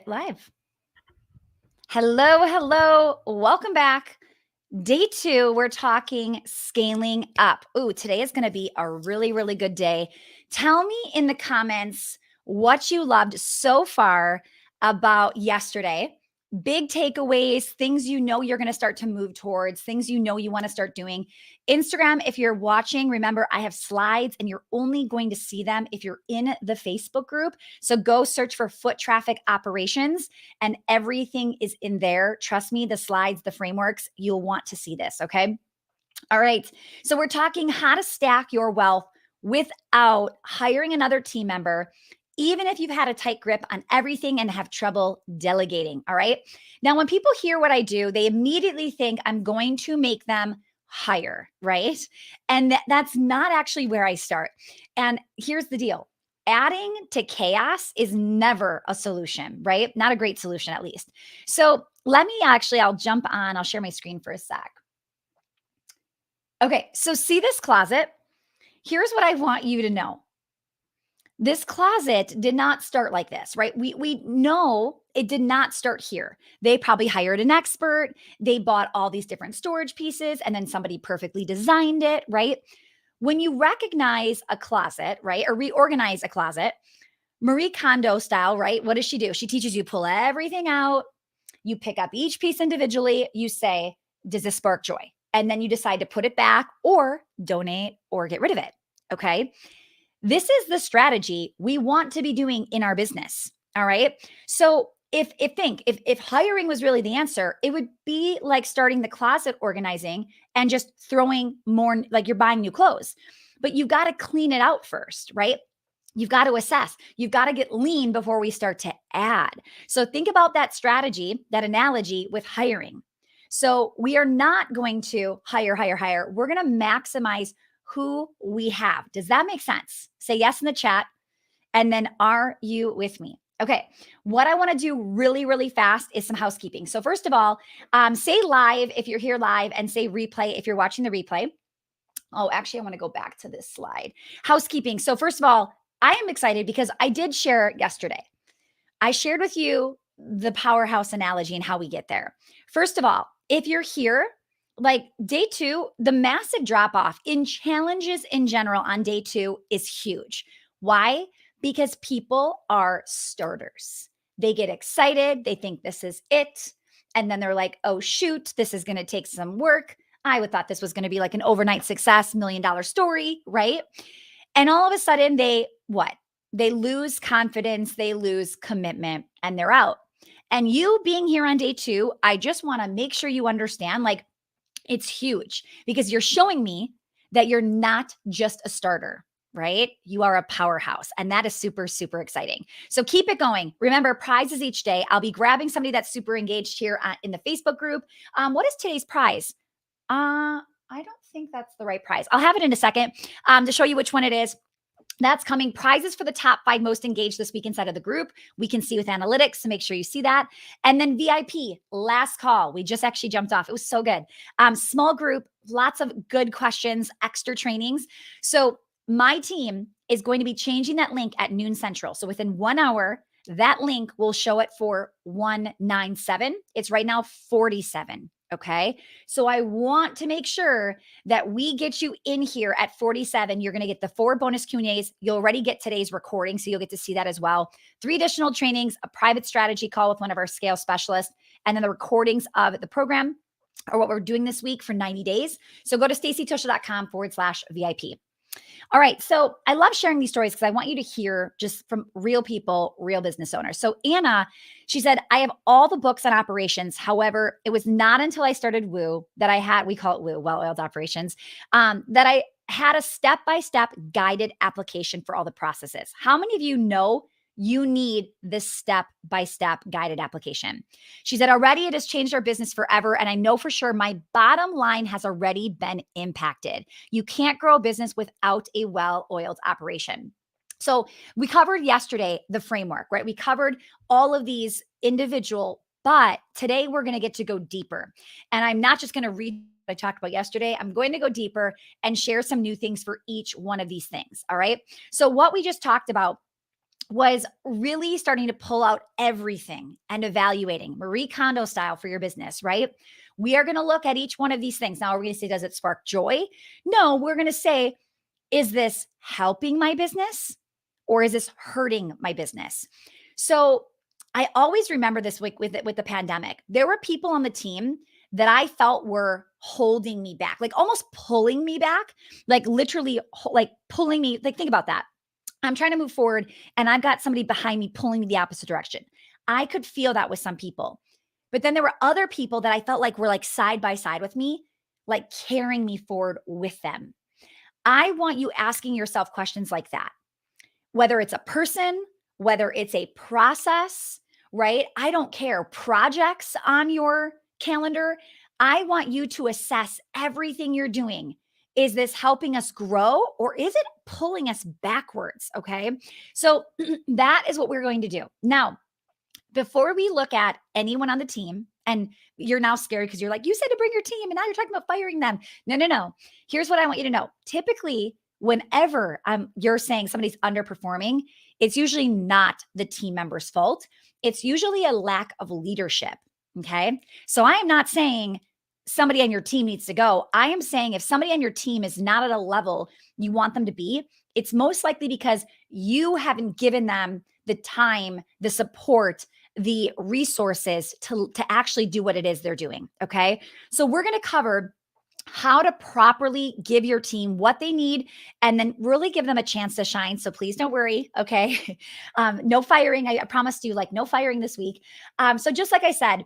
Live. Hello, hello. Welcome back. Day 2, we're talking scaling up. Ooh, today is going to be a really, really good day. Tell me in the comments what you loved so far about yesterday. Big takeaways, things you know you're going to start to move towards, things you know you want to start doing. Instagram, if you're watching, remember I have slides and you're only going to see them if you're in the Facebook group. So go search for foot traffic operations and everything is in there. Trust me, the slides, the frameworks, you'll want to see this. Okay. All right. So we're talking how to stack your wealth without hiring another team member, even if you've had a tight grip on everything and have trouble delegating. All right. Now, when people hear what I do, they immediately think I'm going to make them hire, right? And that's not actually where I start. And here's the deal. Adding to chaos is never a solution, right? Not a great solution, at least. So I'll jump on, I'll share my screen for a sec. Okay, so see this closet? Here's what I want you to know. This closet did not start like this, right? We know it did not start here. They probably hired an expert, they bought all these different storage pieces, and then somebody perfectly designed it, right? When you recognize a closet, right, or reorganize a closet, Marie Kondo style, right? What does she do? She teaches you pull everything out, you pick up each piece individually, you say, does this spark joy? And then you decide to put it back or donate or get rid of it. Okay. This is the strategy we want to be doing in our business. All right. So if hiring was really the answer, it would be like starting the closet organizing and just throwing more, like you're buying new clothes. But you've got to clean it out first, right? You've got to assess. You've got to get lean before we start to add. So think about that strategy, that analogy with hiring. So we are not going to hire. We're going to maximize who we have. Does that make sense? Say yes in the chat. And then are you with me? Okay. What I want to do really, really fast is some housekeeping. So first of all, say live if you're here live and say replay if you're watching the replay. Oh, actually, I want to go back to this slide. Housekeeping. So first of all, I am excited because I did share yesterday. I shared with you the powerhouse analogy and how we get there. First of all, if you're here, like day 2, the massive drop off in challenges in general on day 2 is huge. Why? Because people are starters. They get excited. They think this is it. And then they're like, oh, shoot, this is going to take some work. I would thought this was going to be like an overnight success, $1 million story, right? And all of a sudden they lose confidence, they lose commitment, and they're out. And you being here on day 2, I just want to make sure you understand, like, it's huge because you're showing me that you're not just a starter, right? You are a powerhouse. And that is super, super exciting. So keep it going. Remember, prizes each day. I'll be grabbing somebody that's super engaged here in the Facebook group. What is today's prize? I don't think that's the right prize. I'll have it in a second to show you which one it is. That's coming. Prizes for the top 5 most engaged this week inside of the group. We can see with analytics, so make sure you see that. And then VIP, last call. We just actually jumped off. It was so good. Small group, lots of good questions, extra trainings. So my team is going to be changing that link at noon central. So within 1 hour, that link will show it for 197. It's right now 47. Okay. So I want to make sure that we get you in here at 47. You're going to get the 4 bonus Q&As. You'll already get today's recording, so you'll get to see that as well. 3 additional trainings, a private strategy call with one of our scale specialists, and then the recordings of the program or what we're doing this week for 90 days. So go to stacytosha.com/VIP. All right. So I love sharing these stories because I want you to hear just from real people, real business owners. So Anna, she said, I have all the books on operations. However, it was not until I started Woo that I had, we call it Woo, Well-Oiled Operations, that I had a step-by-step guided application for all the processes. How many of you know you need this step-by-step guided application? She said, already it has changed our business forever. And I know for sure my bottom line has already been impacted. You can't grow a business without a well-oiled operation. So we covered yesterday the framework, right? We covered all of these individual, but today we're going to get to go deeper. And I'm not just going to read what I talked about yesterday. I'm going to go deeper and share some new things for each one of these things. All right. So what we just talked about was really starting to pull out everything and evaluating Marie Kondo style for your business, right? We are going to look at each one of these things. Now, we're going to say, does it spark joy? No, we're going to say, is this helping my business or is this hurting my business? So I always remember this week with the pandemic. There were people on the team that I felt were holding me back, like almost pulling me back, like literally like pulling me. Like, think about that. I'm trying to move forward and I've got somebody behind me pulling me the opposite direction. I could feel that with some people. But then there were other people that I felt like were like side by side with me, like carrying me forward with them. I want you asking yourself questions like that, whether it's a person, whether it's a process, right? I don't care. Projects on your calendar. I want you to assess everything you're doing. Is this helping us grow or is it pulling us backwards? Okay. So that is what we're going to do. Now, before we look at anyone on the team, and you're now scared because you're like, you said to bring your team and now you're talking about firing them. No, no, no. Here's what I want you to know. Typically, whenever you're saying somebody's underperforming, it's usually not the team member's fault. It's usually a lack of leadership. Okay. So I am not saying somebody on your team needs to go. I am saying if somebody on your team is not at a level you want them to be, it's most likely because you haven't given them the time, the support, the resources to actually do what it is they're doing. Okay. So we're going to cover how to properly give your team what they need and then really give them a chance to shine. So please don't worry. Okay. No firing. I promised you like no firing this week. So just like I said,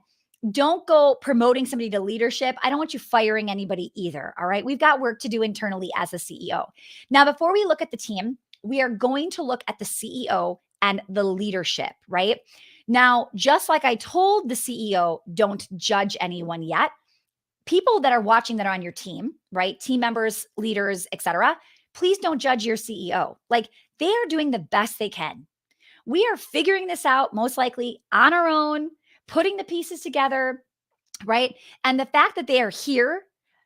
don't go promoting somebody to leadership. I don't want you firing anybody either. All right. We've got work to do internally as a CEO. Now, before we look at the team, we are going to look at the CEO and the leadership, right? Now, just like I told the CEO, don't judge anyone yet. People that are watching that are on your team, right? Team members, leaders, etc. Please don't judge your CEO. Like they are doing the best they can. We are figuring this out most likely on our own, putting the pieces together, right? And the fact that they are here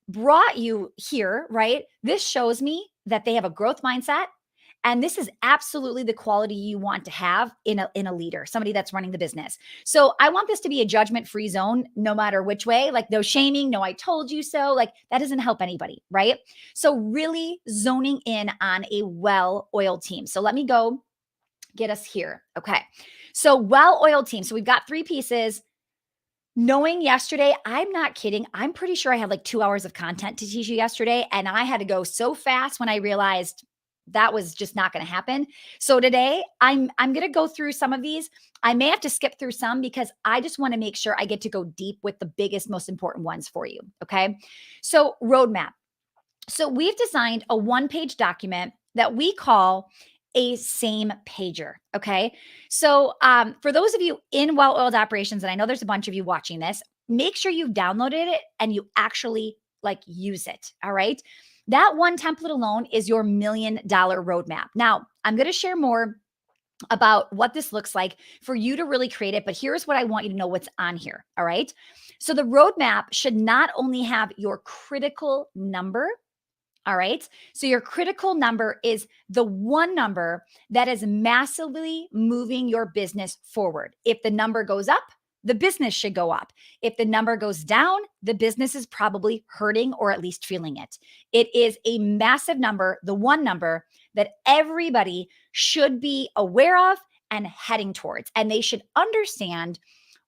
brought you here, right? This shows me that they have a growth mindset. And this is absolutely the quality you want to have in a leader, somebody that's running the business. So I want this to be a judgment-free zone, no matter which way, like no shaming, no, I told you so. Like that doesn't help anybody, right? So really zoning in on a well-oiled team. So let me go get us here. Okay. So well-oiled team. So we've got three pieces. Knowing yesterday, I'm not kidding. I'm pretty sure I had like 2 hours of content to teach you yesterday. And I had to go so fast when I realized that was just not going to happen. So today I'm going to go through some of these. I may have to skip through some because I just want to make sure I get to go deep with the biggest, most important ones for you. Okay. So roadmap. So we've designed a one-page document that we call a same pager. Okay. So for those of you in well-oiled operations, and I know there's a bunch of you watching this, make sure you've downloaded it and you actually like use it. All right. That one template alone is your $1 million roadmap. Now, I'm going to share more about what this looks like for you to really create it. But here's what I want you to know what's on here. All right. So the roadmap should not only have your critical number. All right. So your critical number is the one number that is massively moving your business forward. If the number goes up, the business should go up. If the number goes down, the business is probably hurting or at least feeling it. It is a massive number, the one number that everybody should be aware of and heading towards. And they should understand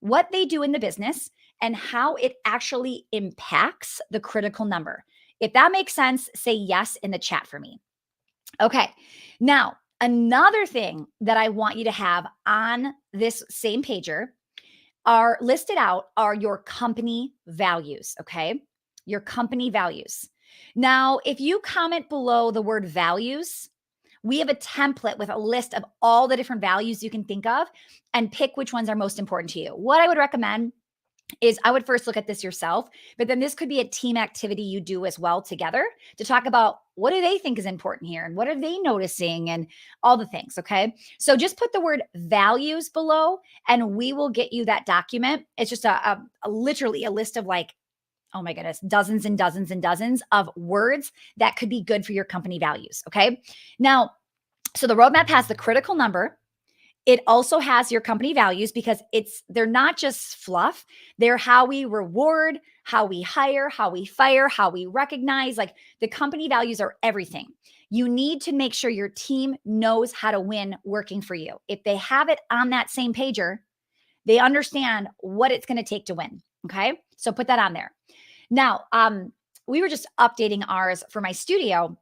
what they do in the business and how it actually impacts the critical number. If that makes sense, say yes in the chat for me. Okay. Now, another thing that I want you to have on this same pager are listed out are your company values. Okay. Your company values. Now, if you comment below the word values, we have a template with a list of all the different values you can think of and pick which ones are most important to you. What I would recommend is I would first look at this yourself, but then this could be a team activity you do as well together to talk about what do they think is important here and what are they noticing and all the things. Okay. So just put the word values below and we will get you that document. It's just a literally a list of like, oh my goodness, dozens and dozens and dozens of words that could be good for your company values. Okay. Now, so the roadmap has the critical number. It also has your company values because they're not just fluff. They're how we reward, how we hire, how we fire, how we recognize. Like the company values are everything. You need to make sure your team knows how to win working for you. If they have it on that same pager, they understand what it's going to take to win. Okay. So put that on there. Now, we were just updating ours for my studio,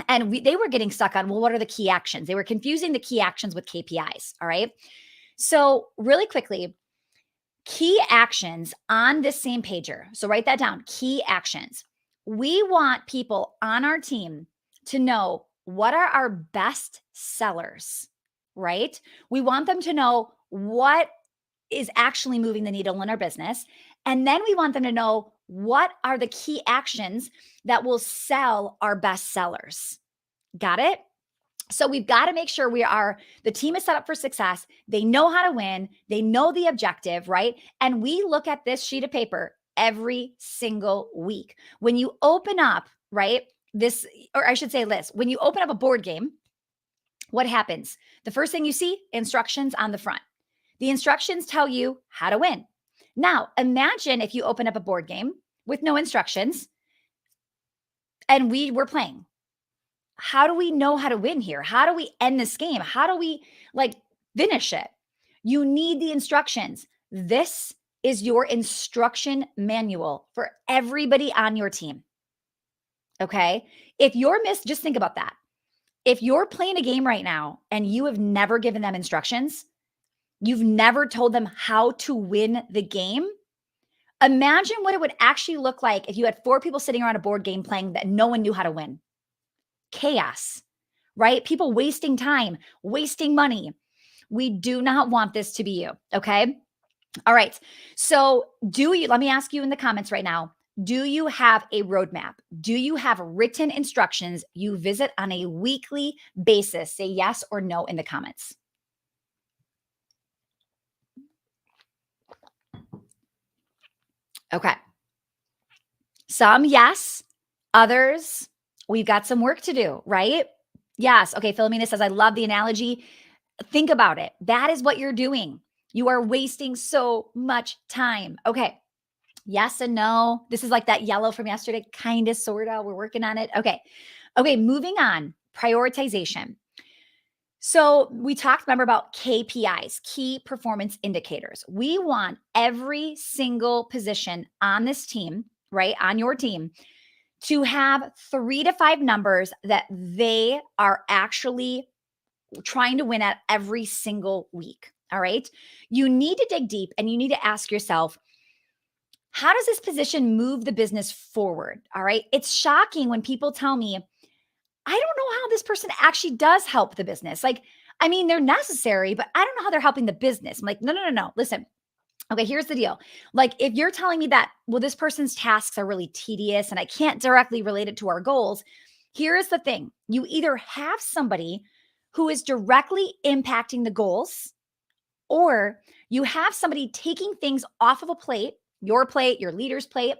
and they were getting stuck on, well, what are the key actions? They were confusing the key actions with KPIs. All right. So, really quickly, key actions on this same pager. So, write that down, key actions. We want people on our team to know what are our best sellers, right? We want them to know what is actually moving the needle in our business. And then we want them to know what are the key actions that will sell our best sellers. Got it? So we've got to make sure the team is set up for success. They know how to win. They know the objective, right? And we look at this sheet of paper every single week. When you open up, right, this, or I should say this, when you open up a board game, what happens? The first thing you see, instructions on the front. The instructions tell you how to win. Now, imagine if you open up a board game with no instructions and we were playing. How do we know how to win here? How do we end this game? How do we finish it? You need the instructions. This is your instruction manual for everybody on your team. Okay? If you're just think about that. If you're playing a game right now and you have never given them instructions, you've never told them how to win the game, imagine what it would actually look like if you had 4 people sitting around a board game playing that no one knew how to win. Chaos, right? People wasting time, wasting money. We do not want this to be you. Okay. All right. So, let me ask you in the comments right now, do you have a roadmap? Do you have written instructions you visit on a weekly basis? Say yes or no in the comments. Okay. Some yes, others, we've got some work to do, right? Yes. Okay. Philomena says, I love the analogy. Think about it. That is what you're doing. You are wasting so much time. Okay. Yes and no. This is like that yellow from yesterday, kind of, sort of. We're working on it. Okay. Okay. Moving on. Prioritization. So we talked, remember, about KPIs, key performance indicators. We want every single position on this team, right, on your team, to have 3 to 5 numbers that they are actually trying to win at every single week. All right. You need to dig deep and you need to ask yourself, how does this position move the business forward? All right. It's shocking when people tell me, I don't know how this person actually does help the business. I mean, they're necessary, but I don't know how they're helping the business. I'm like, no, no, no, no. Listen, okay, here's the deal. If you're telling me that, well, this person's tasks are really tedious and I can't directly relate it to our goals, here is the thing. You either have somebody who is directly impacting the goals, or you have somebody taking things off of a plate, your leader's plate,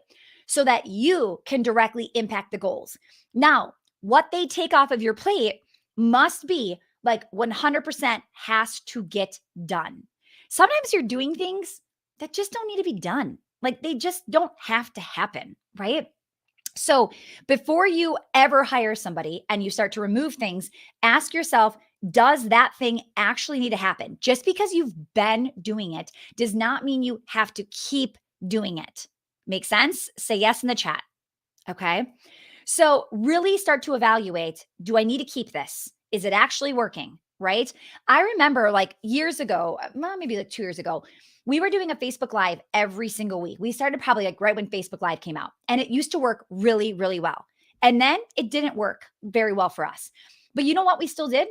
so that you can directly impact the goals. Now, what they take off of your plate must be 100% has to get done. Sometimes you're doing things that just don't need to be done. They just don't have to happen, right? So before you ever hire somebody and you start to remove things, ask yourself, does that thing actually need to happen? Just because you've been doing it does not mean you have to keep doing it. Make sense? Say yes in the chat. Okay. So really start to evaluate, do I need to keep this? Is it actually working? Right? I remember years ago, maybe 2 years ago, we were doing a Facebook Live every single week. We started probably right when Facebook Live came out, and it used to work really, really well. And then it didn't work very well for us. But you know what we still did?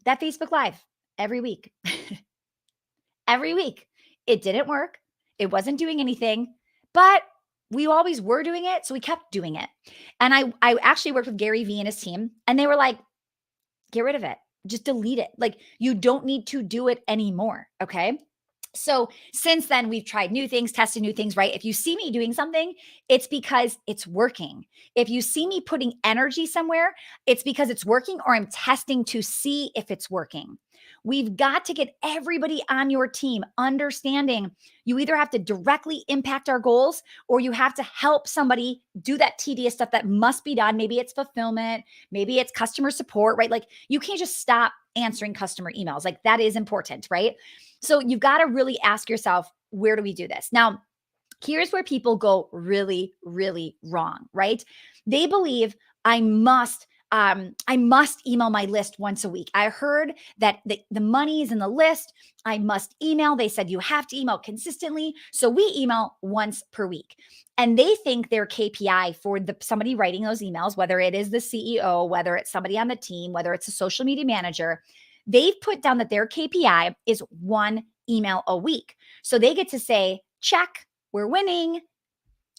That Facebook Live every week. Every week. It didn't work. It wasn't doing anything, but we always were doing it. So we kept doing it. And I actually worked with Gary Vee and his team, and they were like, get rid of it. Just delete it. You don't need to do it anymore. Okay. So since then, we've tried new things, tested new things, right? If you see me doing something, it's because it's working. If you see me putting energy somewhere, it's because it's working or I'm testing to see if it's working. We've got to get everybody on your team understanding you either have to directly impact our goals or you have to help somebody do that tedious stuff that must be done. Maybe it's fulfillment, maybe it's customer support, right? Like you can't just stop answering customer emails. Like that is important, right? So you've got to really ask yourself, where do we do this? Now, here's where people go really, really wrong, right? They believe I must email my list once a week. I heard that the money is in the list. I must email. They said you have to email consistently. So we email once per week. And they think their KPI for somebody writing those emails, whether it is the CEO, whether it's somebody on the team, whether it's a social media manager, they've put down that their KPI is one email a week. So they get to say, check, we're winning.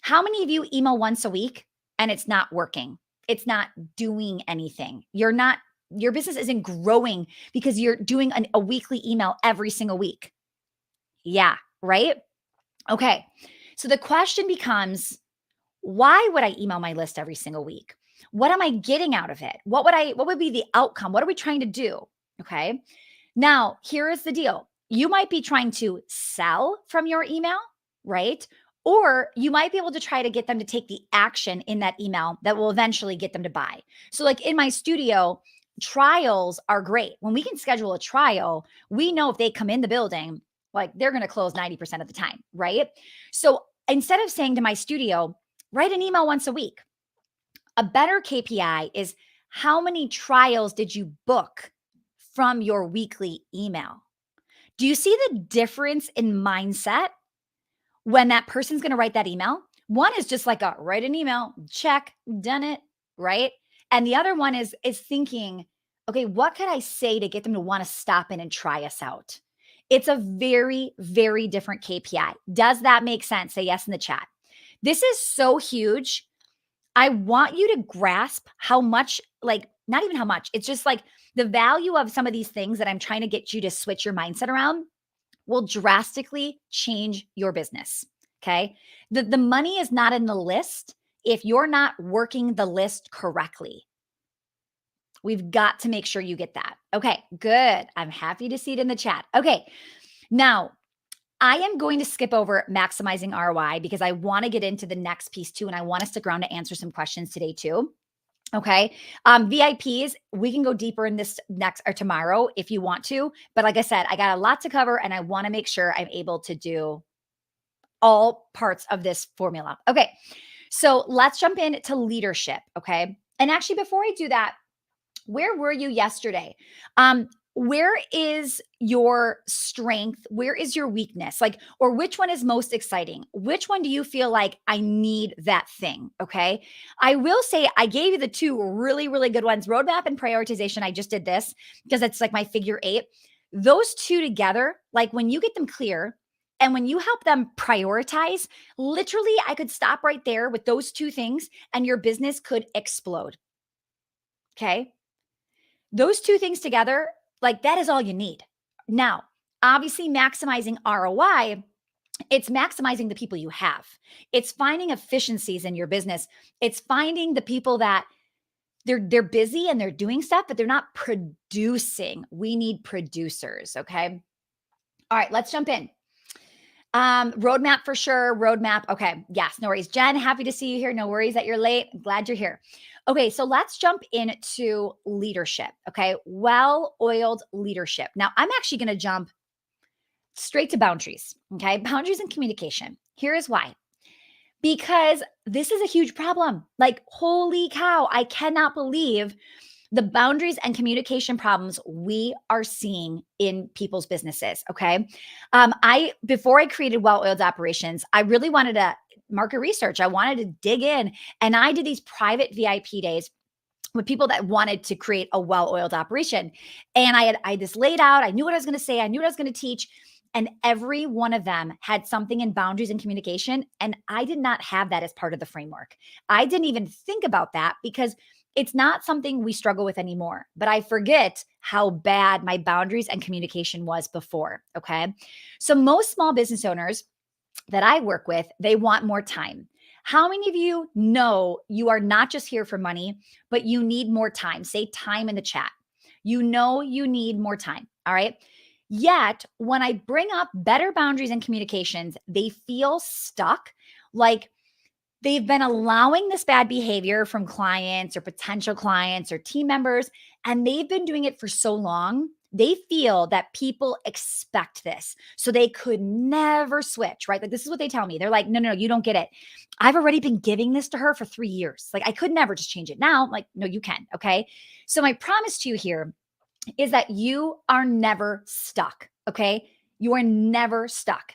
How many of you email once a week and it's not working? It's not doing anything. Your business isn't growing because you're doing a weekly email every single week. Yeah, right? Okay. So the question becomes, why would I email my list every single week? What am I getting out of it? What would be the outcome? What are we trying to do? Okay. Now, here is the deal. You might be trying to sell from your email, right? Or you might be able to try to get them to take the action in that email that will eventually get them to buy. So, like in my studio, trials are great. When we can schedule a trial, we know if they come in the building, like they're going to close 90% of the time, right? So, instead of saying to my studio, write an email once a week, a better KPI is how many trials did you book from your weekly email? Do you see the difference in mindset when that person's going to write that email? One is just like a write an email, check, done it, right? And the other one is thinking, okay, what could I say to get them to want to stop in and try us out? It's a very, very different KPI. Does that make sense? Say yes in the chat. This is so huge. I want you to grasp how much, like, not even how much, it's just like the value of some of these things that I'm trying to get you to switch your mindset around will drastically change your business. Okay. The money is not in the list if you're not working the list correctly. We've got to make sure you get that. Okay, good. I'm happy to see it in the chat. Okay. Now, I am going to skip over maximizing ROI because I want to get into the next piece too. And I want to stick around to answer some questions today too. Okay. VIPs, we can go deeper in this next or tomorrow if you want to. But like I said, I got a lot to cover and I want to make sure I'm able to do all parts of this formula. Okay. So let's jump into leadership. Okay. And actually, before I do that, where were you yesterday? Where is your strength? Where is your weakness? Like, or which one is most exciting? Which one do you feel like I need that thing? Okay. I will say I gave you the two really, really good ones, roadmap and prioritization. I just did this because it's like my figure eight. Those two together, like when you get them clear and when you help them prioritize, literally, I could stop right there with those two things and your business could explode. Okay. Those two things together, like that is all you need. Now, obviously, maximizing ROI, it's maximizing the people you have. It's finding efficiencies in your business. It's finding the people that they're busy and they're doing stuff, but they're not producing. We need producers. Okay. All right, let's jump in. Roadmap for sure. Roadmap. Okay. Yes. No worries. Jen, happy to see you here. No worries that you're late. I'm glad you're here. Okay. So let's jump into leadership. Okay. Well-oiled leadership. Now I'm actually going to jump straight to boundaries. Okay. Boundaries and communication. Here is why. Because this is a huge problem. Like, holy cow. I cannot believe the boundaries and communication problems we are seeing in people's businesses. Okay. Before I created Well-Oiled Operations, I really wanted to market research. I wanted to dig in and I did these private VIP days with people that wanted to create a well-oiled operation. And I had this laid out. I knew what I was going to say. I knew what I was going to teach. And every one of them had something in boundaries and communication. And I did not have that as part of the framework. I didn't even think about that because It's not something we struggle with anymore, but I forget how bad my boundaries and communication was before. Okay. So most small business owners that I work with, they want more time. How many of you know you are not just here for money, but you need more time? Say time in the chat. You know you need more time. All right. Yet, when I bring up better boundaries and communications, they feel stuck. Like they've been allowing this bad behavior from clients or potential clients or team members, and they've been doing it for so long. They feel that people expect this. So they could never switch, right? Like, this is what they tell me. They're like, no, no, no, you don't get it. I've already been giving this to her for 3 years. Like, I could never just change it now. I'm like, no, you can. Okay. So, my promise to you here is that you are never stuck. Okay. You are never stuck.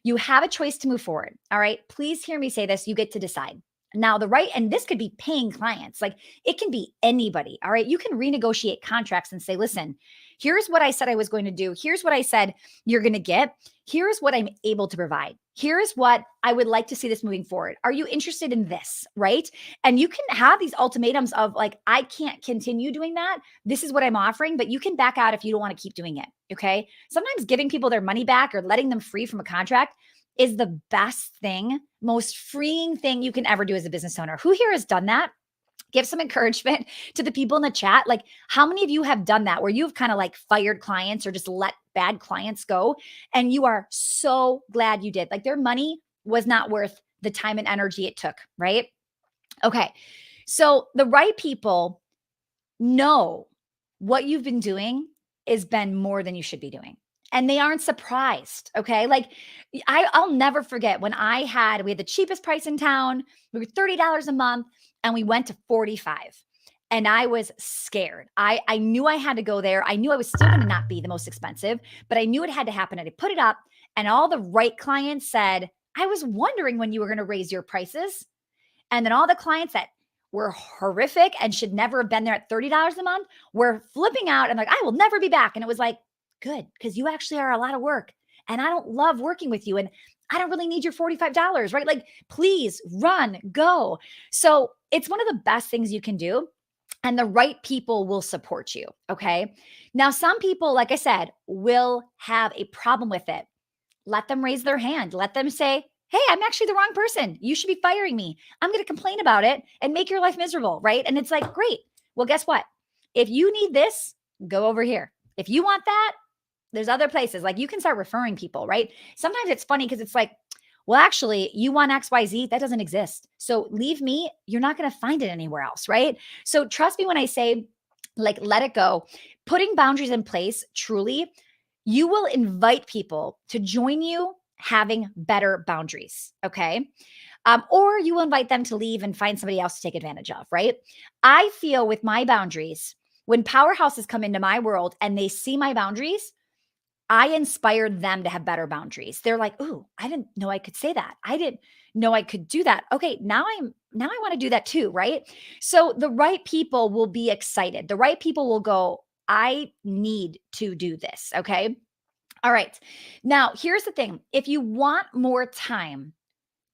You have a choice to move forward. All right. Please hear me say this. You get to decide. Now, and this could be paying clients, like it can be anybody. All right. You can renegotiate contracts and say, listen, here's what I said I was going to do. Here's what I said you're going to get. Here's what I'm able to provide. Here's what I would like to see this moving forward. Are you interested in this? Right. And you can have these ultimatums of like, I can't continue doing that. This is what I'm offering, but you can back out if you don't want to keep doing it. Okay. Sometimes giving people their money back or letting them free from a contract is the best thing, most freeing thing you can ever do as a business owner. Who here has done that? Give some encouragement to the people in the chat. Like, how many of you have done that where you've kind of like fired clients or just let bad clients go? And you are so glad you did. Like, their money was not worth the time and energy it took, right? Okay. So, the right people know what you've been doing has been more than you should be doing. And they aren't surprised. Okay. Like I'll never forget when we had the cheapest price in town. We were $30 a month and we went to 45. And I was scared. I knew I had to go there. I knew I was still going to not be the most expensive, but I knew it had to happen. And I put it up and all the right clients said, I was wondering when you were going to raise your prices. And then all the clients that were horrific and should never have been there at $30 a month were flipping out and like, I will never be back. And it was like, good, because you actually are a lot of work. And I don't love working with you. And I don't really need your $45, right? Like, please run, go. So it's one of the best things you can do. And the right people will support you. Okay. Now, some people, like I said, will have a problem with it. Let them raise their hand. Let them say, hey, I'm actually the wrong person. You should be firing me. I'm going to complain about it and make your life miserable, right? And it's like, great. Well, guess what? If you need this, go over here. If you want that, there's other places. Like you can start referring people, right? Sometimes it's funny because it's like, well, actually, you want XYZ, that doesn't exist. So leave me. You're not going to find it anywhere else, right? So trust me when I say, like, let it go. Putting boundaries in place, truly, you will invite people to join you having better boundaries. Okay. Or you will invite them to leave and find somebody else to take advantage of, right? I feel with my boundaries, when powerhouses come into my world and they see my boundaries, I inspired them to have better boundaries. They're like, "Ooh, I didn't know I could say that. I didn't know I could do that. Okay, now I want to do that too, right?" So the right people will be excited. The right people will go, "I need to do this." Okay? All right. Now, here's the thing. If you want more time,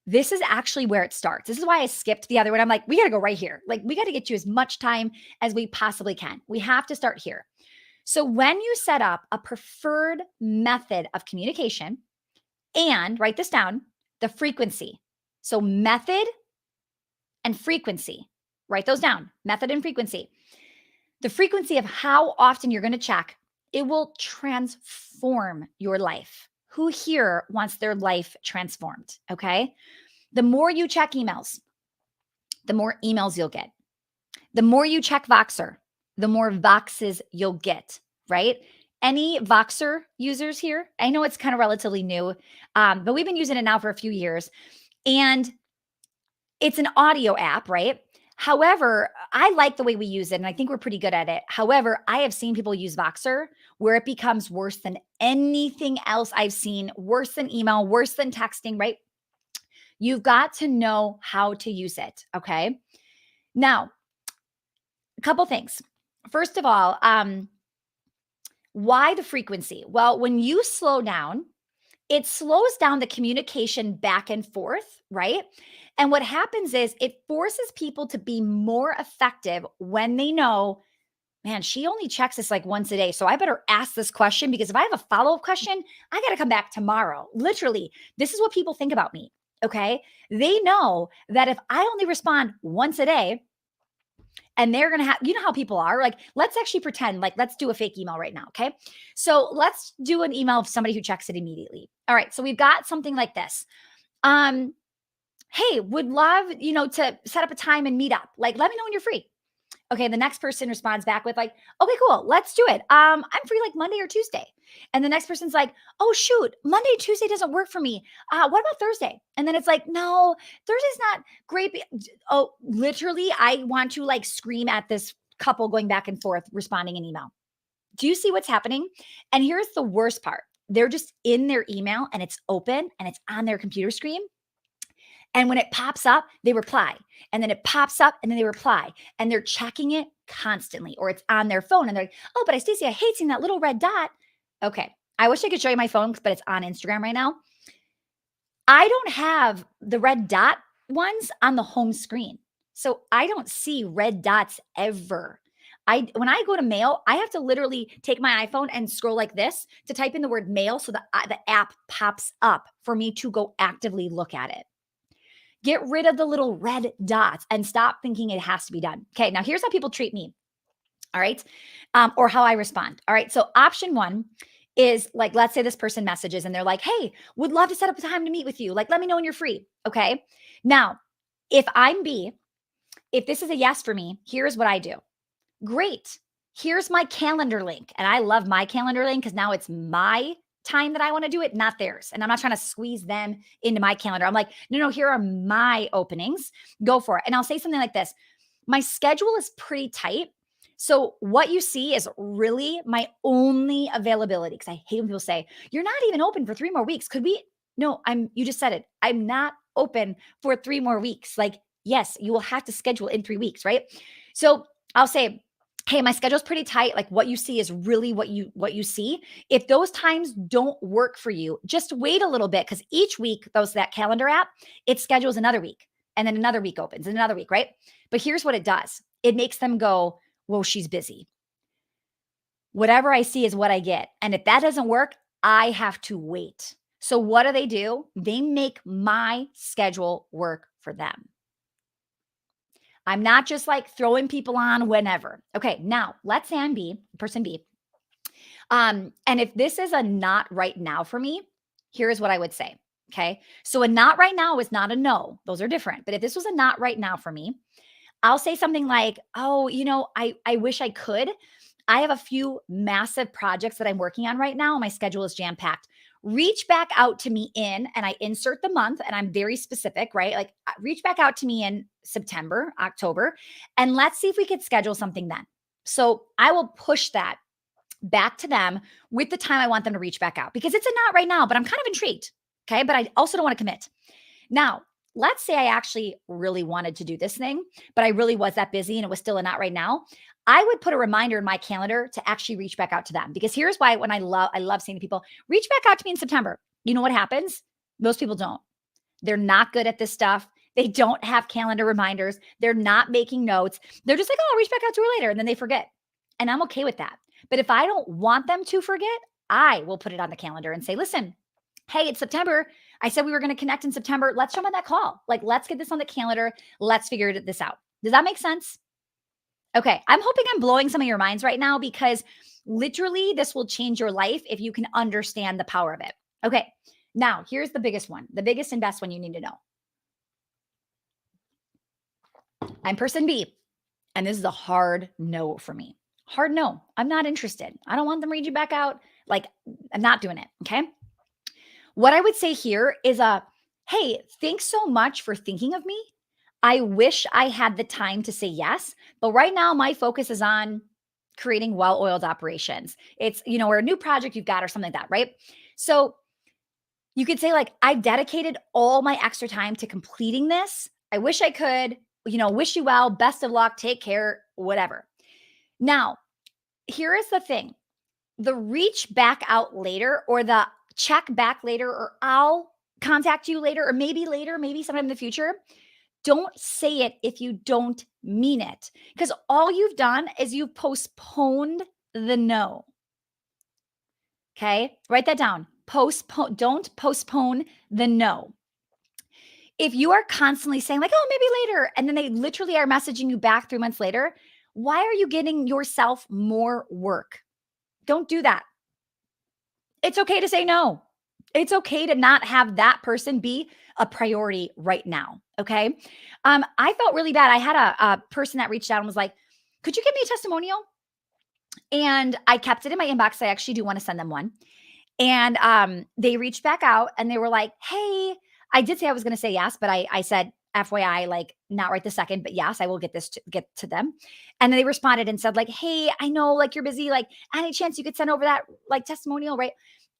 this is actually where it starts. This is why I skipped the other one. I'm like, we got to go right here. Like, we got to get you as much time as we possibly can. We have to start here. So, when you set up a preferred method of communication and write this down, the frequency. So, method and frequency, write those down, method and frequency. The frequency of how often you're going to check, it will transform your life. Who here wants their life transformed? Okay. The more you check emails, the more emails you'll get. The more you check Voxer, the more Voxes you'll get, right? Any Voxer users here? I know it's kind of relatively new, but we've been using it now for a few years. And it's an audio app, right? However, I like the way we use it and I think we're pretty good at it. However, I have seen people use Voxer where it becomes worse than anything else I've seen, worse than email, worse than texting, right? You've got to know how to use it, okay? Now, a couple things. First of all, why the frequency? Well, when you slow down it slows down the communication back and forth, right? And what happens is it forces people to be more effective when they know, man, she only checks this like once a day. So I better ask this question because if I have a follow up question, I got to come back tomorrow. Literally, this is what people think about me. Okay. They know that if I only respond once a day, and they're going to have, you know how people are, like, let's actually pretend, like, let's do a fake email right now. Okay. So let's do an email of somebody who checks it immediately. All right. So we've got something like this. Um, Hey, would love, to set up a time and meet up. Like, let me know when you're free. Okay, the next person responds back with like, "Okay, cool, let's do it. I'm free like Monday or Tuesday." And the next person's like, "Oh shoot, Monday, Tuesday doesn't work for me. What about Thursday?" And then it's like, "No, Thursday's not great." Oh, literally, I want to like scream at this couple going back and forth responding an email. Do you see what's happening? And here's the worst part. They're just in their email and it's open and it's on their computer screen. And when it pops up, they reply. And then it pops up and then they reply. And they're checking it constantly, or it's on their phone. And they're like, "Oh, but Stacy, I hate seeing that little red dot." Okay. I wish I could show you my phone, but it's on Instagram right now. I don't have the red dot ones on the home screen. So I don't see red dots ever. When I go to mail, I have to literally take my iPhone and scroll like this to type in the word mail so that the app pops up for me to go actively look at it. Get rid of the little red dots and stop thinking it has to be done. Okay, now here's how people treat me. All right. Or how I respond. All right. So option one is like, let's say this person messages and they're like, "Hey, would love to set up a time to meet with you. Like, let me know when you're free." Okay. Now, if I'm B, if this is a yes for me, here's what I do. Great. Here's my calendar link. And I love my calendar link because now it's my time that I want to do it, not theirs. And I'm not trying to squeeze them into my calendar. I'm like, no, here are my openings. Go for it. And I'll say something like this: my schedule is pretty tight. So what you see is really my only availability. Because I hate when people say, "You're not even open for 3 more weeks. Could we?" No, you just said it. I'm not open for 3 more weeks. Like, yes, you will have to schedule in 3 weeks, right? So I'll say, "Hey, my schedule's pretty tight. Like, what you see is really what you see. If those times don't work for you, just wait a little bit, because each week, that calendar app, it schedules another week, and then another week opens, and another week, right?" But here's what it does. It makes them go, "Whoa, she's busy. Whatever I see is what I get. And if that doesn't work, I have to wait." So what do? They make my schedule work for them. I'm not just like throwing people on whenever. Okay, now let's say I'm person B. And if this is a not right now for me, here's what I would say. Okay. So a not right now is not a no. Those are different. But if this was a not right now for me, I'll say something like, "Oh, I wish I could. I have a few massive projects that I'm working on right now. And my schedule is jam packed. Reach back out to me and I insert the month and I'm very specific, right? Like, reach back out to me in September, October, and let's see if we could schedule something then." So I will push that back to them with the time I want them to reach back out, because it's a not right now, but I'm kind of intrigued. Okay. But I also don't want to commit. Now, let's say I actually really wanted to do this thing, but I really was that busy and it was still a not right now. I would put a reminder in my calendar to actually reach back out to them, because here's why: when I love saying to people, "Reach back out to me in September." You know what happens? Most people don't. They're not good at this stuff. They don't have calendar reminders. They're not making notes. They're just like, "Oh, I'll reach back out to her later." And then they forget. And I'm okay with that. But if I don't want them to forget, I will put it on the calendar and say, "Listen, hey, it's September. I said we were going to connect in September. Let's jump on that call. Like, let's get this on the calendar. Let's figure this out." Does that make sense? Okay. I'm hoping I'm blowing some of your minds right now, because literally this will change your life if you can understand the power of it. Okay. Now, here's the biggest one, the biggest and best one you need to know. I'm person B, and this is a hard no for me. Hard no. I'm not interested. I don't want them reaching back out. Like, I'm not doing it. Okay. What I would say here is "Hey, thanks so much for thinking of me. I wish I had the time to say yes, but right now my focus is on creating well-oiled operations. It's, or a new project you've got or something like that, right?" So you could say like, "I've dedicated all my extra time to completing this. I wish I could, wish you well, best of luck, take care, whatever." Now, here is the thing. The reach back out later, or the check back later, or I'll contact you later, or maybe later, maybe sometime in the future. Don't say it if you don't mean it, because all you've done is you've postponed the no. Okay. Write that down. Don't postpone the no. If you are constantly saying, like, oh, maybe later, and then they literally are messaging you back 3 months later, why are you getting yourself more work? Don't do that. It's okay to say no. It's okay to not have that person be a priority right now. Okay. I felt really bad. I had a person that reached out and was like, could you give me a testimonial? And I kept it in my inbox. I actually do want to send them one. And they reached back out and they were like, hey, I did say I was going to say yes, but I said, FYI, like not right this second, but yes, I will get to them. And then they responded and said, like, hey, I know like you're busy. Like, any chance you could send over that like testimonial, right?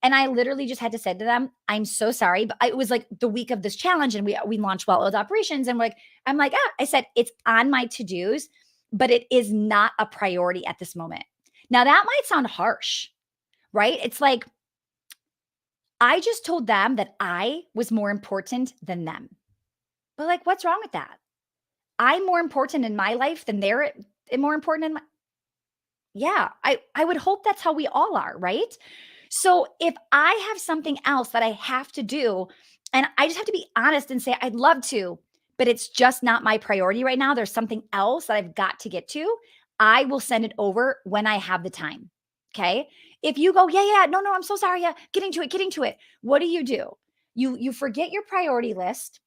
And I literally just had to say to them, I'm so sorry. But it was like the week of this challenge and we launched Well-Oiled Operations. And I'm like, I said, it's on my to-dos, but it is not a priority at this moment. Now that might sound harsh, right? It's like, I just told them that I was more important than them. But like, what's wrong with that? I'm more important in my life than they're more important in my. Yeah, I would hope that's how we all are, right? So if I have something else that I have to do, and I just have to be honest and say I'd love to, but it's just not my priority right now. There's something else that I've got to get to. I will send it over when I have the time. Okay? If you go, yeah, no, I'm so sorry. Yeah, getting to it. What do? You forget your priority list.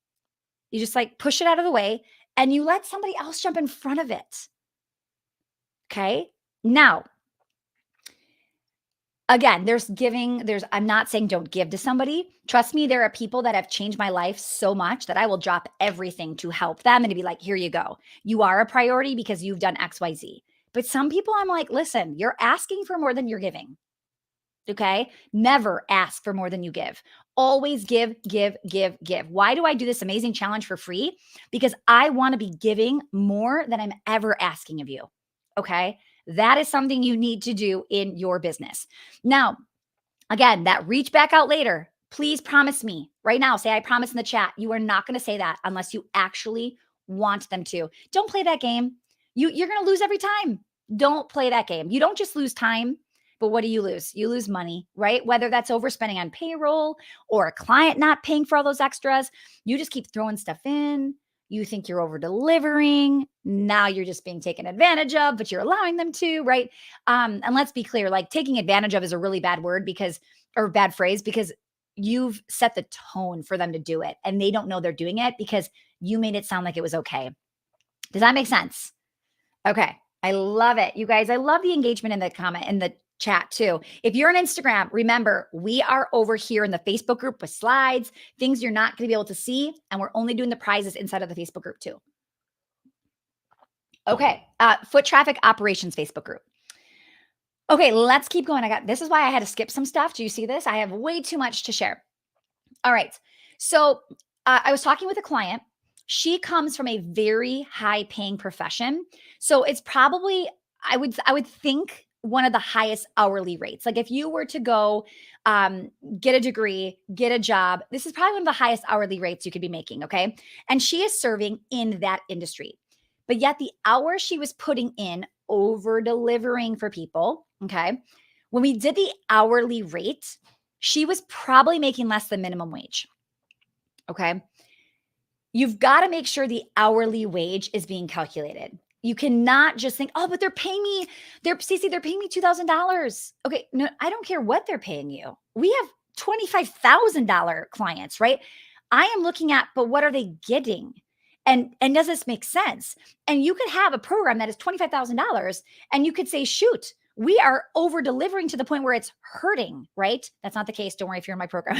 You just like push it out of the way and you let somebody else jump in front of it. Okay? Now, again, I'm not saying don't give to somebody. Trust me, there are people that have changed my life so much that I will drop everything to help them and to be like, here you go. You are a priority because you've done XYZ. But some people I'm like, listen, you're asking for more than you're giving. Okay. Never ask for more than you give. Always give, give, give, give. Why do I do this amazing challenge for free? Because I want to be giving more than I'm ever asking of you. Okay. That is something you need to do in your business. Now, again, that reach back out later. Please promise me right now. Say, I promise in the chat. You are not going to say that unless you actually want them to. Don't play that game. You're going to lose every time. Don't play that game. You don't just lose time, but what do you lose? You lose money, right? Whether that's overspending on payroll or a client not paying for all those extras, you just keep throwing stuff in. You think you're over delivering. Now you're just being taken advantage of, but you're allowing them to, right? And let's be clear, like taking advantage of is a really bad word or bad phrase because you've set the tone for them to do it and they don't know they're doing it because you made it sound like it was okay. Does that make sense? Okay. I love it. You guys, I love the engagement in the chat too. If you're on Instagram, remember, we are over here in the Facebook group with slides, things you're not going to be able to see. And we're only doing the prizes inside of the Facebook group too. Okay. Foot traffic operations Facebook group. Okay, let's keep going. This is why I had to skip some stuff. Do you see this? I have way too much to share. All right. So I was talking with a client. She comes from a very high paying profession. So it's probably, I would think one of the highest hourly rates. Like if you were to go get a degree, get a job, this is probably one of the highest hourly rates you could be making. Okay. And she is serving in that industry. But yet the hours she was putting in over delivering for people. Okay. When we did the hourly rate, she was probably making less than minimum wage. Okay. You've got to make sure the hourly wage is being calculated. You cannot just think, oh, but Stacy, they're paying me $2,000. Okay. No, I don't care what they're paying you. We have $25,000 clients, right? I am looking at, but what are they getting? And does this make sense? And you could have a program that is $25,000 and you could say, shoot, we are over delivering to the point where it's hurting, right? That's not the case. Don't worry if you're in my program.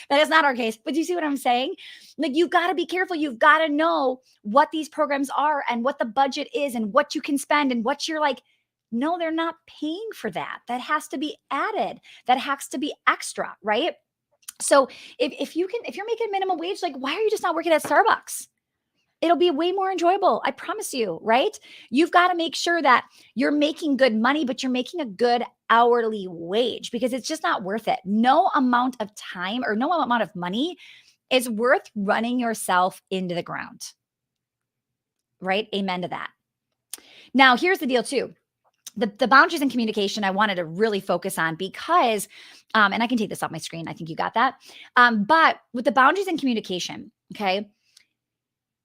That is not our case. But do you see what I'm saying? Like, you've got to be careful. You've got to know what these programs are and what the budget is and what you can spend and what you're like, no, they're not paying for that. That has to be added. That has to be extra, right? So if you're making minimum wage, like, why are you just not working at Starbucks? It'll be way more enjoyable. I promise you, right? You've got to make sure that you're making good money, but you're making a good hourly wage because it's just not worth it. No amount of time or no amount of money is worth running yourself into the ground, right? Amen to that. Now, here's the deal too. The boundaries and communication I wanted to really focus on because, and I can take this off my screen. I think you got that. But with the boundaries and communication, okay,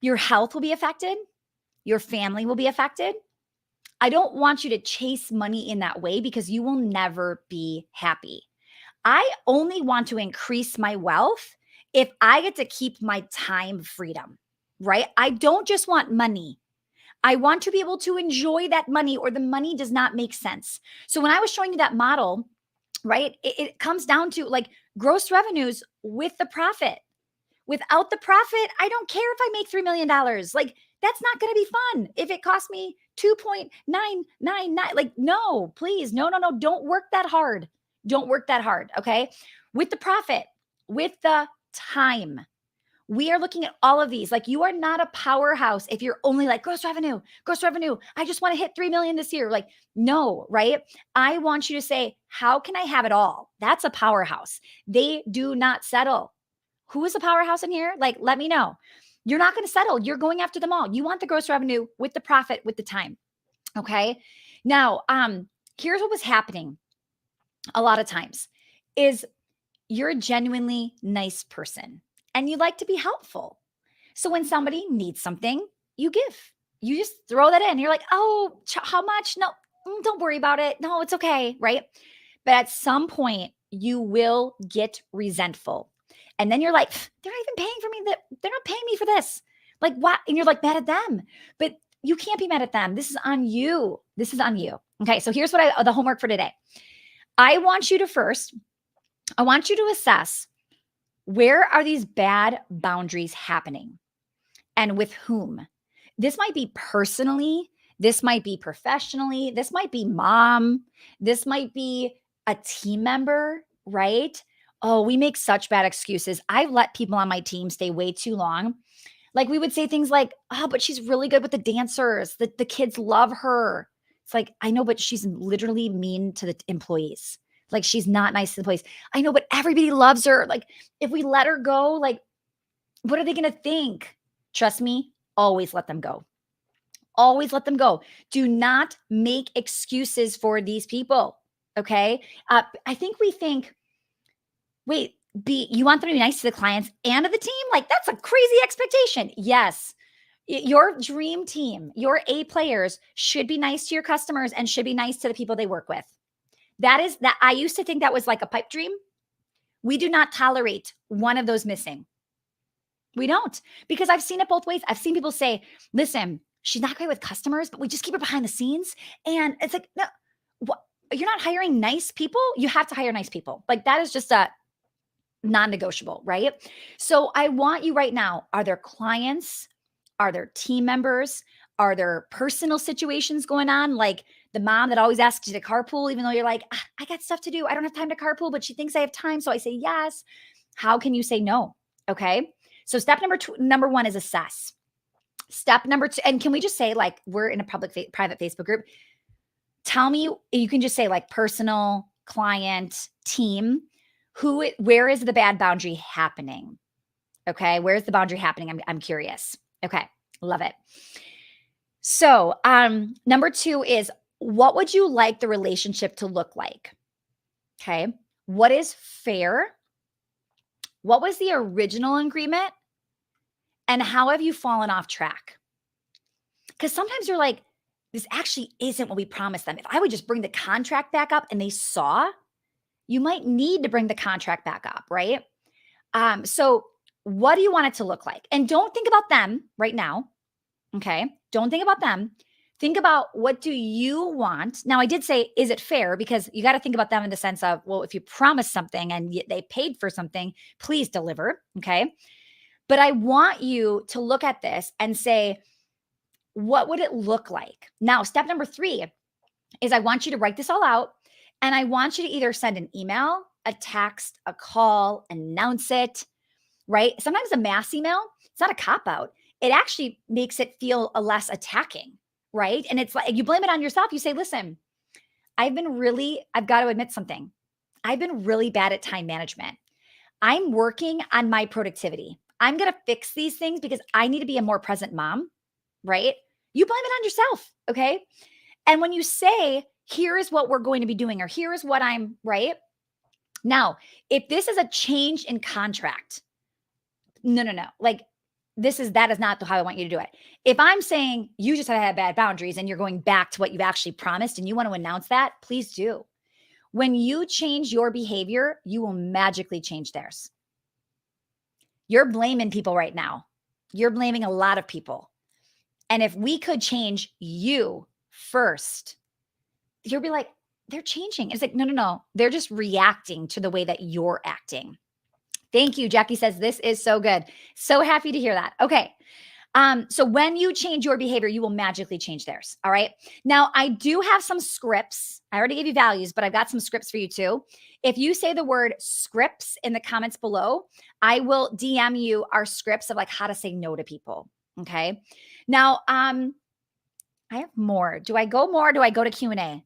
your health will be affected. Your family will be affected. I don't want you to chase money in that way because you will never be happy. I only want to increase my wealth if I get to keep my time freedom, right? I don't just want money. I want to be able to enjoy that money or the money does not make sense. So when I was showing you that model, right, it comes down to like gross revenues with the profit. Without the profit, I don't care if I make $3 million. Like, that's not going to be fun. If it costs me 2.999, like, no, please, no, don't work that hard. Don't work that hard. Okay. With the profit, with the time, we are looking at all of these. Like, you are not a powerhouse if you're only like gross revenue. I just want to hit 3 million this year. Like, no, right? I want you to say, how can I have it all? That's a powerhouse. They do not settle. Who is a powerhouse in here? Like, let me know. You're not going to settle. You're going after them all. You want the gross revenue with the profit, with the time. Okay. Now, here's what was happening a lot of times is you're a genuinely nice person and you like to be helpful. So when somebody needs something, you give. You just throw that in. You're like, oh, how much? No, don't worry about it. No, it's okay. Right. But at some point, you will get resentful. And then you're like, they're not even paying for me. They're not paying me for this. Like, what? And you're like mad at them. But you can't be mad at them. This is on you. This is on you. Okay. So here's what the homework for today. I want you to assess, where are these bad boundaries happening and with whom? This might be personally, this might be professionally, this might be mom, this might be a team member, right? Oh, we make such bad excuses. I've let people on my team stay way too long. Like, we would say things like, oh, but she's really good with the dancers. The kids love her. It's like, I know, but she's literally mean to the employees. Like, she's not nice to the employees. I know, but everybody loves her. Like, if we let her go, like, what are they going to think? Trust me, always let them go. Always let them go. Do not make excuses for these people. Okay. I think we think, wait, you want them to be nice to the clients and to the team? Like, that's a crazy expectation. Yes. Your dream team, your A players should be nice to your customers and should be nice to the people they work with. That I used to think that was like a pipe dream. We do not tolerate one of those missing. We don't, because I've seen it both ways. I've seen people say, listen, she's not great with customers, but we just keep her behind the scenes. And it's like, no, what? You're not hiring nice people. You have to hire nice people. Like, that is just a non-negotiable, right? So I want you right now, are there clients? Are there team members? Are there personal situations going on? Like the mom that always asks you to carpool, even though you're like, I got stuff to do. I don't have time to carpool, but she thinks I have time. So I say yes. How can you say no? Okay. So step number one is assess. Step number two, and can we just say, like, we're in a private Facebook group. Tell me, you can just say like personal, client, team. Where is the bad boundary happening? Okay. Where's the boundary happening? I'm curious. Okay. Love it. So, number two is, what would you like the relationship to look like? Okay. What is fair? What was the original agreement? And how have you fallen off track? Because sometimes you're like, this actually isn't what we promised them. If I would just bring the contract back up and they saw, you might need to bring the contract back up, right? So what do you want it to look like? And don't think about them right now. Okay. Don't think about them. Think about, what do you want? Now, I did say, is it fair? Because you got to think about them in the sense of, well, if you promise something and they paid for something, please deliver. Okay. But I want you to look at this and say, what would it look like? Now, step number three is, I want you to write this all out. And I want you to either send an email, a text, a call, announce it, right? Sometimes a mass email, it's not a cop out. it actually makes it feel a less attacking, right? And it's like you blame it on yourself. You say, listen, I've got to admit something. I've been really bad at time management. I'm working on my productivity. I'm going to fix these things because I need to be a more present mom, right? You blame it on yourself, okay? And when you say, here is what we're going to be doing, or here is what I'm, right? Now, if this is a change in contract, no. Like, that is not how I want you to do it. If I'm saying you just had bad boundaries and you're going back to what you've actually promised and you want to announce that, please do. When you change your behavior, you will magically change theirs. You're blaming people right now. You're blaming a lot of people. And if we could change you first, you'll be like, they're changing. It's like, no. They're just reacting to the way that you're acting. Thank you. Jackie says, this is so good. So happy to hear that. Okay. So when you change your behavior, you will magically change theirs. All right. Now, I do have some scripts. I already gave you values, but I've got some scripts for you too. If you say the word scripts in the comments below, I will DM you our scripts of like how to say no to people. Okay. Now, I have more. Do I go more? Or do I go to Q&A?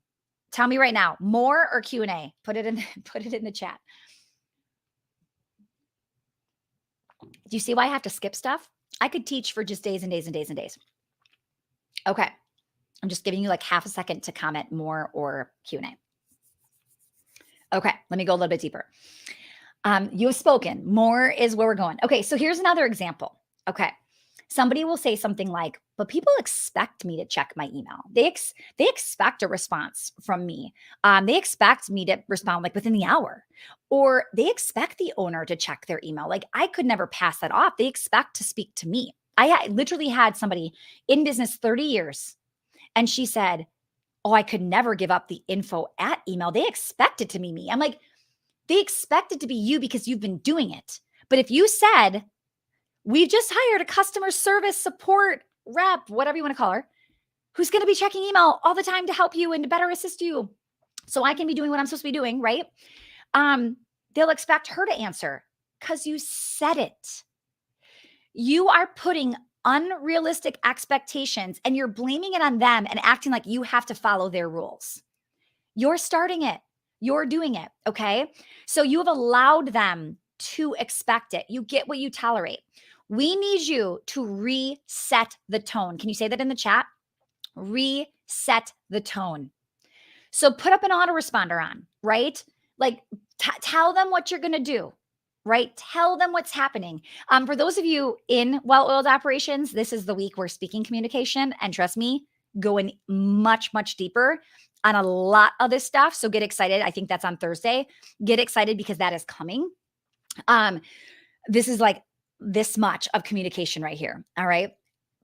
Tell me right now, more or Q&A? Put it in the chat. Do you see why I have to skip stuff? I could teach for just days and days and days and days. Okay. I'm just giving you like half a second to comment more or Q&A. Okay. Let me go a little bit deeper. You have spoken. More is where we're going. Okay. So here's another example. Okay. Somebody will say something like, but people expect me to check my email. They expect a response from me. They expect me to respond like within the hour, or they expect the owner to check their email. Like I could never pass that off. They expect to speak to me. I literally had somebody in business 30 years and she said, oh, I could never give up the info at email. They expect it to be me. I'm like, they expect it to be you because you've been doing it. But if you said, we've just hired a customer service support rep, whatever you want to call her, who's going to be checking email all the time to help you and to better assist you so I can be doing what I'm supposed to be doing, right? They'll expect her to answer because you said it. You are putting unrealistic expectations and you're blaming it on them and acting like you have to follow their rules. You're starting it. You're doing it, okay? So you have allowed them to expect it. You get what you tolerate. We need you to reset the tone. Can you say that in the chat? Reset the tone. So put up an autoresponder on, right? Like tell them what you're going to do, right? Tell them what's happening. For those of you in well-oiled operations, this is the week we're speaking communication. And trust me, going much, much deeper on a lot of this stuff. So get excited. I think that's on Thursday. Get excited because that is coming. This is like this much of communication right here. All right.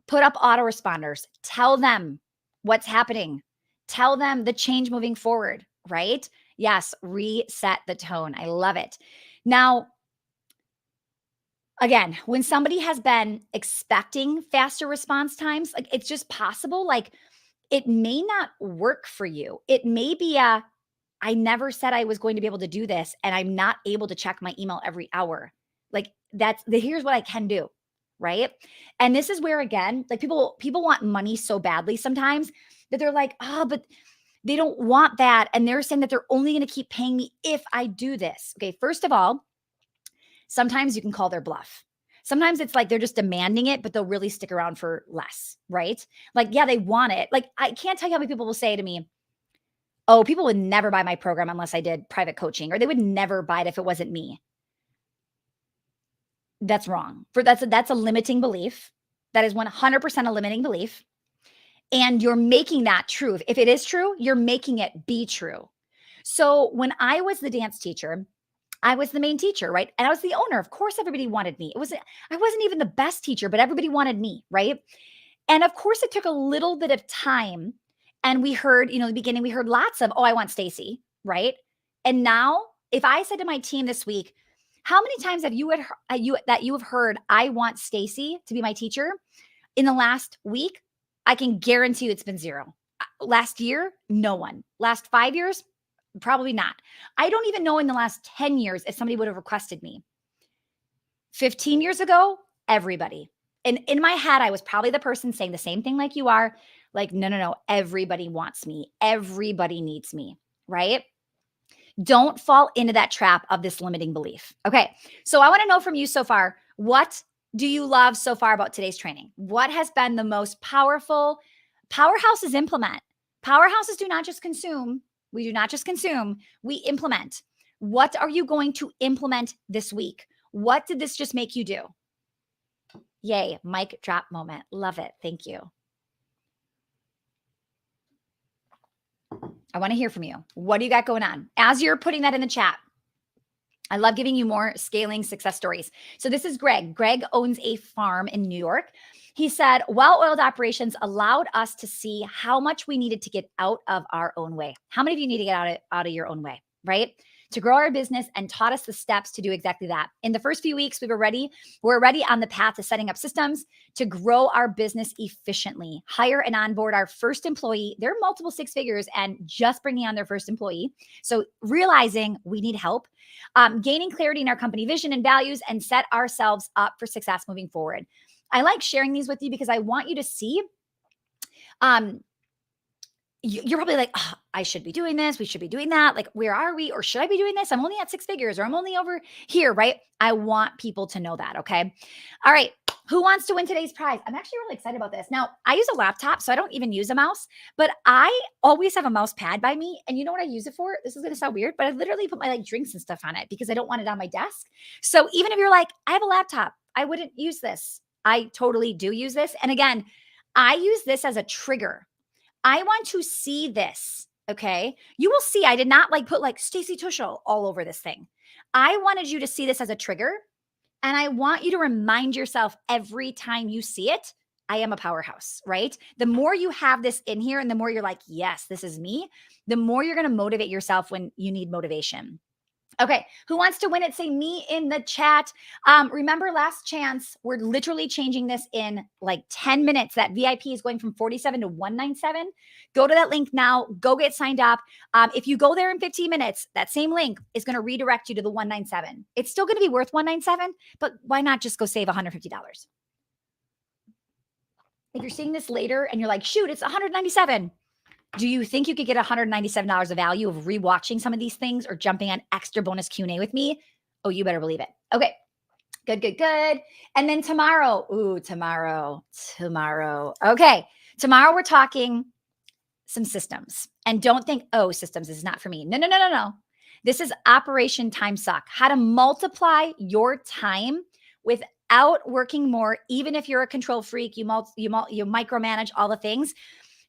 Put up autoresponders. Tell them what's happening. Tell them the change moving forward, right? Yes. Reset the tone. I love it. Now, again, when somebody has been expecting faster response times, like it's just possible, like it may not work for you. It may be I never said I was going to be able to do this and I'm not able to check my email every hour. Like here's what I can do, right? And this is where again, like people want money so badly sometimes that they're like, oh, but they don't want that. And they're saying that they're only going to keep paying me if I do this. Okay, first of all, sometimes you can call their bluff. Sometimes it's like they're just demanding it, but they'll really stick around for less, right? Like, yeah, they want it. Like, I can't tell you how many people will say to me, oh, people would never buy my program unless I did private coaching, or they would never buy it if it wasn't me. That's wrong. That's a limiting belief. That is 100% a limiting belief. And you're making that true. If it is true, you're making it be true. So when I was the dance teacher, I was the main teacher, right? And I was the owner. Of course, everybody wanted me. I wasn't even the best teacher, but everybody wanted me, right? And of course, it took a little bit of time. And we heard, in the beginning, we heard lots of, oh, I want Stacy, right? And now, if I said to my team this week, how many times have you have heard, I want Stacy to be my teacher in the last week? I can guarantee you it's been zero. Last year, no one. Last 5 years, probably not. I don't even know in the last 10 years if somebody would have requested me. 15 years ago, everybody. And in my head, I was probably the person saying the same thing like you are. Like, no, no, no. Everybody wants me. Everybody needs me. Right? Don't fall into that trap of this limiting belief. Okay. So I want to know from you so far, what do you love so far about today's training? What has been the most powerful? Powerhouses implement. Powerhouses do not just consume. We do not just consume, we implement. What are you going to implement this week? What did this just make you do? Yay, mic drop moment. Love it. Thank you. I want to hear from you. What do you got going on? As you're putting that in the chat, I love giving you more scaling success stories. So this is Greg. Greg owns a farm in New York. He said, well-oiled operations allowed us to see how much we needed to get out of our own way. How many of you need to get out of your own way, right? To grow our business, and taught us the steps to do exactly that. In the first few weeks, we're already on the path to setting up systems to grow our business efficiently, hire and onboard our first employee. They're multiple six figures and just bringing on their first employee. So realizing we need help, gaining clarity in our company vision and values, and set ourselves up for success moving forward. I like sharing these with you because I want you to see, you're probably like, oh, I should be doing this. We should be doing that. Like, where are we? Or should I be doing this? I'm only at six figures, or I'm only over here, right? I want people to know that. Okay. All right. Who wants to win today's prize? I'm actually really excited about this. Now, I use a laptop, so I don't even use a mouse, but I always have a mouse pad by me. And you know what I use it for? This is going to sound weird, but I literally put my like drinks and stuff on it because I don't want it on my desk. So even if you're like, I have a laptop, I wouldn't use this. I totally do use this. And again, I use this as a trigger. I want to see this. Okay. You will see I did not like put like Stacy Tushel all over this thing. I wanted you to see this as a trigger. And I want you to remind yourself every time you see it, I am a powerhouse, right? The more you have this in here and the more you're like, yes, this is me, the more you're going to motivate yourself when you need motivation. Okay, who wants to win it? Say me in the chat. Remember, last chance. We're literally changing this in like 10 minutes. That VIP is going from 47 to 197. Go to that link now. Go get signed up. If you go there in 15 minutes, that same link is going to redirect you to the 197. It's still going to be worth 197, but why not just go save $150? If you're seeing this later and you're like, shoot, it's 197. Do you think you could get $197 of value of rewatching some of these things or jumping on extra bonus Q&A with me? Oh, you better believe it. Okay. Good, good, good. And then tomorrow. Ooh, tomorrow. Okay. Tomorrow we're talking some systems. And don't think, oh, systems is not for me. No. This is Operation Time Suck. How to multiply your time without working more, even if you're a control freak, you micromanage all the things.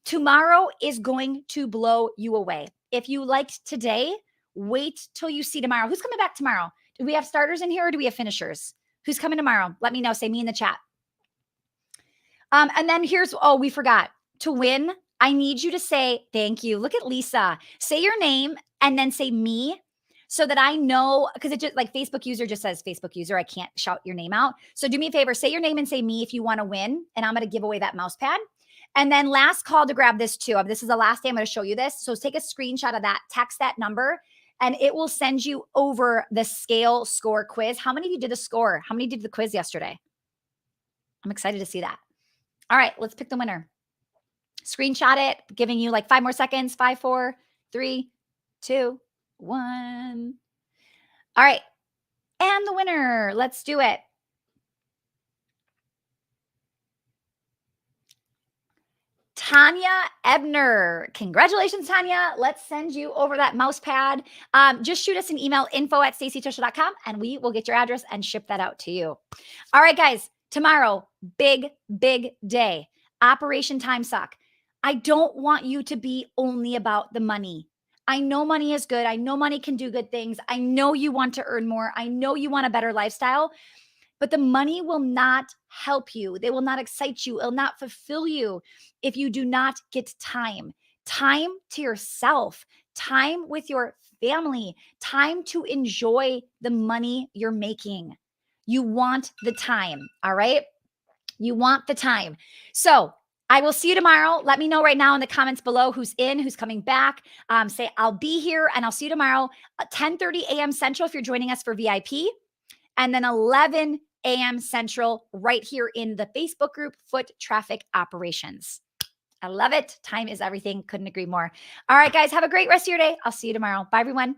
Tomorrow is going to blow you away. If you liked today, wait till you see tomorrow. Who's coming back tomorrow? Do we have starters in here or do we have finishers? Who's coming tomorrow? Let me know. Say me in the chat. And then here's, oh, we forgot. To win, I need you to say thank you. Look at Lisa. Say your name and then say me so that I know, because it just like Facebook user just says Facebook user. I can't shout your name out. So do me a favor, say your name and say me if you want to win. And I'm going to give away that mouse pad. And then last call to grab this too. This is the last day I'm going to show you this. So take a screenshot of that, text that number, and it will send you over the scale score quiz. How many of you did the score? How many did the quiz yesterday? I'm excited to see that. All right, let's pick the winner. Screenshot it, giving you like 5 more seconds. 5, 4, 3, 2, 1. All right. And the winner, let's do it. Tanya Ebner. Congratulations, Tanya. Let's send you over that mouse pad. Just shoot us an email, info@stacytushel.com, and we will get your address and ship that out to you. All right, guys. Tomorrow, big day. Operation Time Suck. I don't want you to be only about the money. I know money is good. I know money can do good things. I know you want to earn more. I know you want a better lifestyle. But the money will not help you. They will not excite you. It will not fulfill you if you do not get time to yourself, time with your family, time to enjoy the money you're making. You want the time. All right. You want the time. So I will see you tomorrow. Let me know right now in the comments below who's in, who's coming back. Say I'll be here and I'll see you tomorrow at 10:30 a.m. Central if you're joining us for VIP. And then 11 a.m. Central, right here in the Facebook group, Foot Traffic Operations. I love it. Time is everything. Couldn't agree more. All right, guys, have a great rest of your day. I'll see you tomorrow. Bye, everyone.